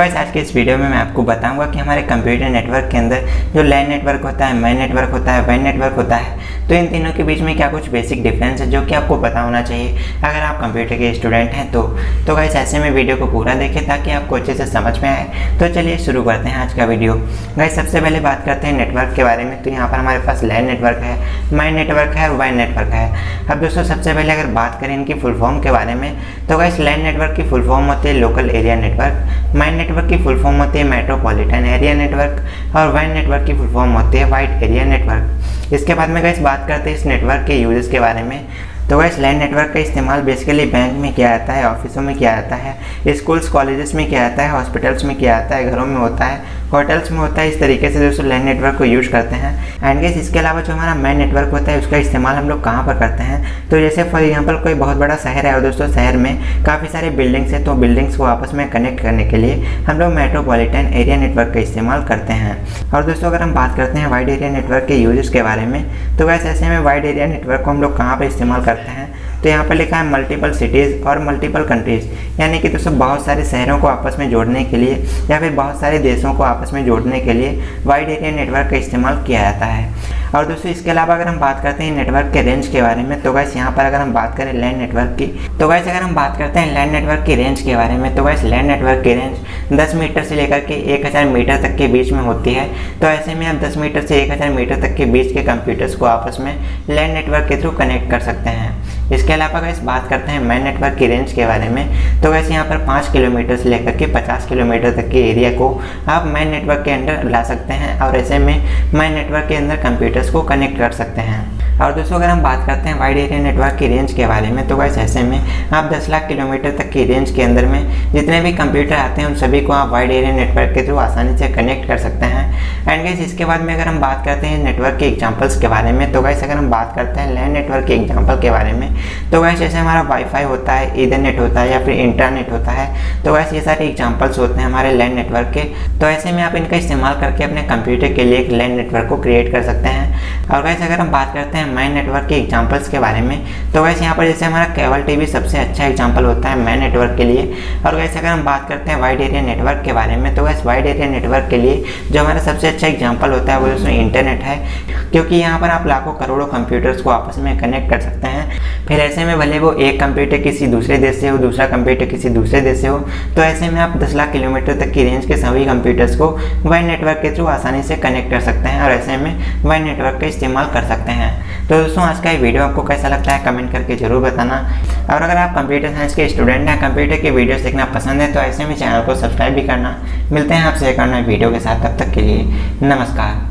बस आज के इस वीडियो में मैं आपको बताऊंगा कि हमारे कंप्यूटर नेटवर्क के अंदर जो लैन नेटवर्क होता है, मैन नेटवर्क होता है, वैन नेटवर्क होता है, तो इन तीनों के बीच में क्या कुछ बेसिक डिफरेंस है जो कि आपको पता होना चाहिए अगर आप कंप्यूटर के स्टूडेंट हैं तो गाइस ऐसे में वीडियो को पूरा देखें ताकि आपको अच्छे से समझ में आए। तो चलिए शुरू करते हैं आज का वीडियो। गाइस सबसे पहले बात करते हैं नेटवर्क के बारे में। तो यहाँ पर हमारे पास लैन नेटवर्क है, मैन नेटवर्क है और वैन नेटवर्क है। अब दोस्तों सबसे पहले अगर बात करें इनकी फुल फॉर्म के बारे में तो गाइस लैन नेटवर्क की फुल फॉर्म होती है local area network, man network की फुल फॉर्म होती है मेट्रोपॉलिटन एरिया नेटवर्क और वैन नेटवर्क की फुल फॉर्म होती है वाइड एरिया नेटवर्क। इसके बाद में गाइस बात करते हैं इस नेटवर्क के यूजेस के बारे में। तो गाइस लैन नेटवर्क का इस्तेमाल बेसिकली बैंक में किया जाता है, ऑफिसों में किया जाता है, स्कूल्स कॉलेजेस में किया जाता है, हॉस्पिटल्स में किया जाता है, घरों में होता है, होटल्स में होता है। इस तरीके से दोस्तों लैन नेटवर्क को यूज़ करते हैं। एंड गाइस इसके अलावा जो हमारा मैन नेटवर्क होता है उसका इस्तेमाल हम लोग कहाँ पर करते हैं, तो जैसे फॉर एग्जांपल कोई बहुत बड़ा शहर है और दोस्तों शहर में काफ़ी सारे बिल्डिंग्स है, तो बिल्डिंग्स को आपस में कनेक्ट करने के लिए हम लोग मेट्रोपॉलिटन एरिया नेटवर्क का इस्तेमाल करते हैं। और दोस्तों अगर हम बात करते हैं वाइड एरिया नेटवर्क के यूजेस के बारे में तो वैसे ऐसे में वाइड एरिया नेटवर्क को हम लोग कहाँ पर इस्तेमाल करते हैं, तो यहाँ पर लिखा है मल्टीपल सिटीज़ और मल्टीपल कंट्रीज़, यानी कि दोस्तों बहुत सारे शहरों को आपस में जोड़ने के लिए या फिर बहुत सारे देशों को आपस में जोड़ने के लिए वाइड एरिया नेटवर्क का इस्तेमाल किया जाता है। और दोस्तों इसके अलावा अगर हम बात करते हैं नेटवर्क के रेंज के बारे में तो गाइस यहाँ पर अगर हम बात करें लैन नेटवर्क की, तो गाइस अगर हम बात करते हैं लैन नेटवर्क की रेंज के बारे में तो गाइस लैन नेटवर्क की रेंज 10 मीटर से लेकर के 1000 मीटर तक के बीच में होती है। तो ऐसे में आप 10 मीटर से 1000 मीटर तक के बीच के कंप्यूटर्स को आपस में लैन नेटवर्क के थ्रू कनेक्ट कर सकते हैं। इसके अलावा गाइस बात करते हैं मैन नेटवर्क की रेंज के बारे में तो गाइस यहाँ पर 5 किलोमीटर से लेकर के 50 किलोमीटर तक के एरिया को आप मैन नेटवर्क के अंदर ला सकते हैं और ऐसे में मैन नेटवर्क के अंदर कंप्यूटर्स को कनेक्ट कर सकते हैं। और दोस्तों अगर हम बात करते हैं वाइड एरिया नेटवर्क की रेंज के बारे में तो गाइस ऐसे में आप 10 लाख किलोमीटर तक की रेंज के अंदर में जितने भी कंप्यूटर आते हैं उन सभी को आप वाइड एरिया नेटवर्क के थ्रू आसानी से कनेक्ट कर सकते हैं। एंड गाइस इसके बाद में अगर हम बात करते हैं नेटवर्क के एग्जांपल्स के बारे में तो गाइस अगर हम बात करते हैं लैन नेटवर्क के एग्जांपल के बारे में तो गाइस जैसे हमारा वाईफाई होता है, ईथरनेट होता है या फिर इंटरनेट होता है, तो गाइस ये सारे एग्जांपल्स होते हैं हमारे लैन नेटवर्क के। तो ऐसे में आप इनका इस्तेमाल करके अपने कंप्यूटर के लिए एक लैन नेटवर्क को क्रिएट कर सकते हैं। और गाइस अगर हम बात करते हैं मैन नेटवर्क के एग्जांपल्स के बारे में तो गाइस यहाँ पर जैसे हमारा केबल टीवी सबसे अच्छा एग्जांपल होता है मैन नेटवर्क के लिए। और गाइस अगर हम बात करते हैं वाइड एरिया नेटवर्क के बारे में तो गाइस वाइड एरिया नेटवर्क के लिए जो हमारा सबसे अच्छा एग्जांपल होता है वो दोस्तों इंटरनेट है, क्योंकि यहाँ पर आप लाखों करोड़ों कंप्यूटर्स को आपस में कनेक्ट कर सकते हैं। फिर ऐसे में भले वो एक कंप्यूटर किसी दूसरे देश से हो, दूसरा कंप्यूटर किसी दूसरे देश से हो, तो ऐसे में आप 10 लाख किलोमीटर तक की रेंज के सभी कंप्यूटर्स को वाइड नेटवर्क के थ्रू आसानी से कनेक्ट कर सकते हैं और ऐसे में वाइड नेटवर्क का इस्तेमाल कर सकते हैं। तो दोस्तों आज का ये वीडियो आपको कैसा लगता है कमेंट करके जरूर बताना। और अगर आप कंप्यूटर साइंस के स्टूडेंट हैं, कंप्यूटर के वीडियोस देखना पसंद है तो ऐसे में चैनल को सब्सक्राइब भी करना। मिलते हैं आपसे एक और नए वीडियो के साथ, तब तक के लिए नमस्कार।